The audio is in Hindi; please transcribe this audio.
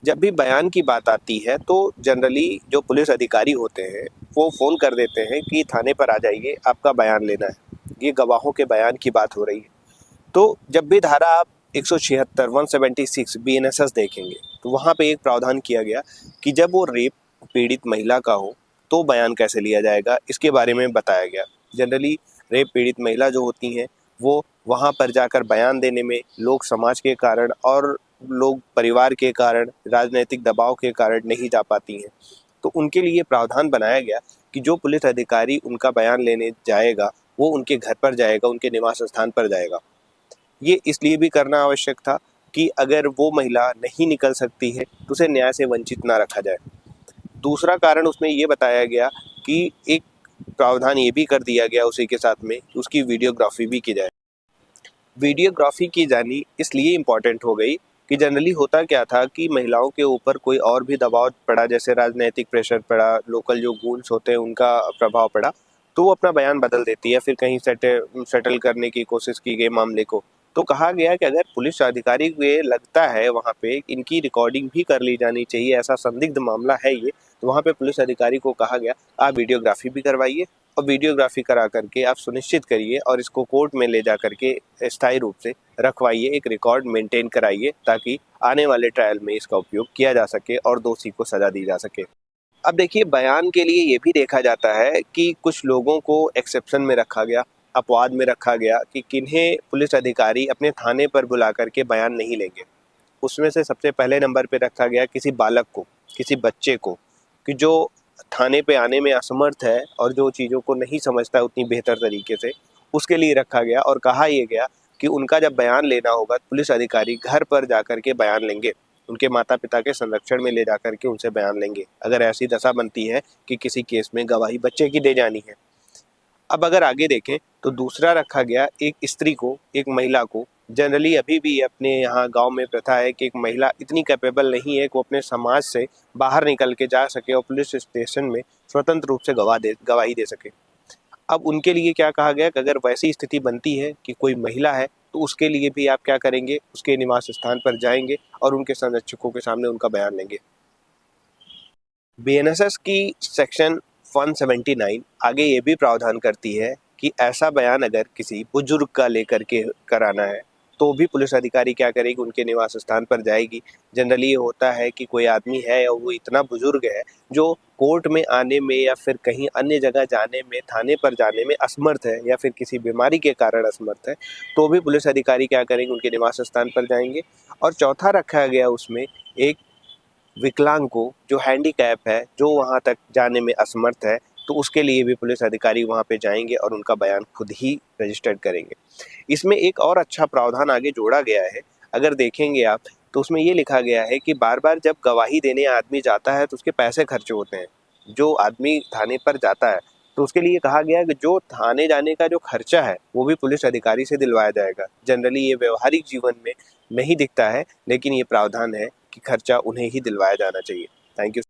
जब भी बयान की बात आती है तो जनरली जो पुलिस अधिकारी होते हैं वो फ़ोन कर देते हैं कि थाने पर आ जाइए, आपका बयान लेना है। ये गवाहों के बयान की बात हो रही है। तो जब भी धारा आप 176 176 बीएनएसएस देखेंगे तो वहाँ पे एक प्रावधान किया गया कि जब वो रेप पीड़ित महिला का हो तो बयान कैसे लिया जाएगा, इसके बारे में बताया गया। जनरली रेप पीड़ित महिला जो होती हैं वो वहाँ पर जाकर बयान देने में लोग समाज के कारण और लोग परिवार के कारण, राजनीतिक दबाव के कारण नहीं जा पाती हैं। तो उनके लिए प्रावधान बनाया गया कि जो पुलिस अधिकारी उनका बयान लेने जाएगा वो उनके घर पर जाएगा, उनके निवास स्थान पर जाएगा। ये इसलिए भी करना आवश्यक था कि अगर वो महिला नहीं निकल सकती है तो उसे न्याय से वंचित ना रखा जाए। दूसरा कारण उसमें ये बताया गया कि एक प्रावधान ये भी कर दिया गया उसी के साथ में कि उसकी वीडियोग्राफी भी की जाए। वीडियोग्राफी की जानी इसलिए इम्पॉर्टेंट हो गई कि जनरली होता क्या था कि महिलाओं के ऊपर कोई और भी दबाव पड़ा, जैसे राजनीतिक प्रेशर पड़ा, लोकल जो गूंड्स होते हैं उनका प्रभाव पड़ा, तो वो अपना बयान बदल देती है, फिर कहीं सेटल करने की कोशिश की गई मामले को। तो कहा गया कि अगर पुलिस अधिकारी को ये लगता है वहाँ पे इनकी रिकॉर्डिंग भी कर ली जानी चाहिए, ऐसा संदिग्ध मामला है ये, तो वहाँ पे पुलिस अधिकारी को कहा गया आप वीडियोग्राफी भी करवाइए और वीडियोग्राफी करा करके आप सुनिश्चित करिए और इसको कोर्ट में ले जा करके स्थायी रूप से रखवाइए, एक रिकॉर्ड मेंटेन कराइए ताकि आने वाले ट्रायल में इसका उपयोग किया जा सके और दोषी को सजा दी जा सके। अब देखिए, बयान के लिए ये भी देखा जाता है कि कुछ लोगों को एक्सेप्शन में रखा गया, अपवाद में रखा गया कि किन्हें पुलिस अधिकारी अपने थाने पर बुला करके बयान नहीं लेंगे। उसमें से सबसे पहले नंबर पे रखा गया किसी बालक को, किसी बच्चे को, कि जो थाने पे आने में असमर्थ है और जो चीज़ों को नहीं समझता है उतनी बेहतर तरीके से, उसके लिए रखा गया और कहा यह गया कि उनका जब बयान लेना होगा पुलिस अधिकारी घर पर जाकर के बयान लेंगे, उनके माता पिता के संरक्षण में ले जाकर के उनसे बयान लेंगे अगर ऐसी दशा बनती है कि किसी केस में गवाही बच्चे की दे जानी है। अब अगर आगे देखें तो दूसरा रखा गया एक स्त्री को, एक महिला को। जनरली अभी भी अपने यहाँ गांव में प्रथा है कि एक महिला इतनी कैपेबल नहीं है कि वो अपने समाज से बाहर निकल के जा सके और पुलिस स्टेशन में स्वतंत्र रूप से गवाही दे सके। अब उनके लिए क्या कहा गया कि अगर वैसी स्थिति बनती है कि कोई महिला है तो उसके लिए भी आप क्या करेंगे, उसके निवास स्थान पर जाएंगे और उनके संरक्षकों के सामने उनका बयान लेंगे। बीएनएसएस की सेक्शन 179 आगे ये भी प्रावधान करती है कि ऐसा बयान अगर किसी बुजुर्ग का लेकर के कराना है तो भी पुलिस अधिकारी क्या करेगी, उनके निवास स्थान पर जाएगी। जनरली ये होता है कि कोई आदमी है और वो इतना बुजुर्ग है जो कोर्ट में आने में या फिर कहीं अन्य जगह जाने में, थाने पर जाने में असमर्थ है या फिर किसी बीमारी के कारण असमर्थ है, तो भी पुलिस अधिकारी क्या करेंगे, उनके निवास स्थान पर जाएंगे। और चौथा रखा गया उसमें एक विकलांग को, जो हैंडीकैप है, जो वहाँ तक जाने में असमर्थ है, तो उसके लिए भी पुलिस अधिकारी वहाँ पे जाएंगे और उनका बयान खुद ही रजिस्टर्ड करेंगे। इसमें एक और अच्छा प्रावधान आगे जोड़ा गया है, अगर देखेंगे आप तो उसमें ये लिखा गया है कि बार बार जब गवाही देने आदमी जाता है तो उसके पैसे खर्च होते हैं। जो आदमी थाने पर जाता है तो उसके लिए कहा गया है कि जो थाने जाने का जो खर्चा है वो भी पुलिस अधिकारी से दिलवाया जाएगा। जनरली ये व्यवहारिक जीवन में नहीं दिखता है, लेकिन ये प्रावधान है कि खर्चा उन्हें ही दिलवाया जाना चाहिए। Thank you.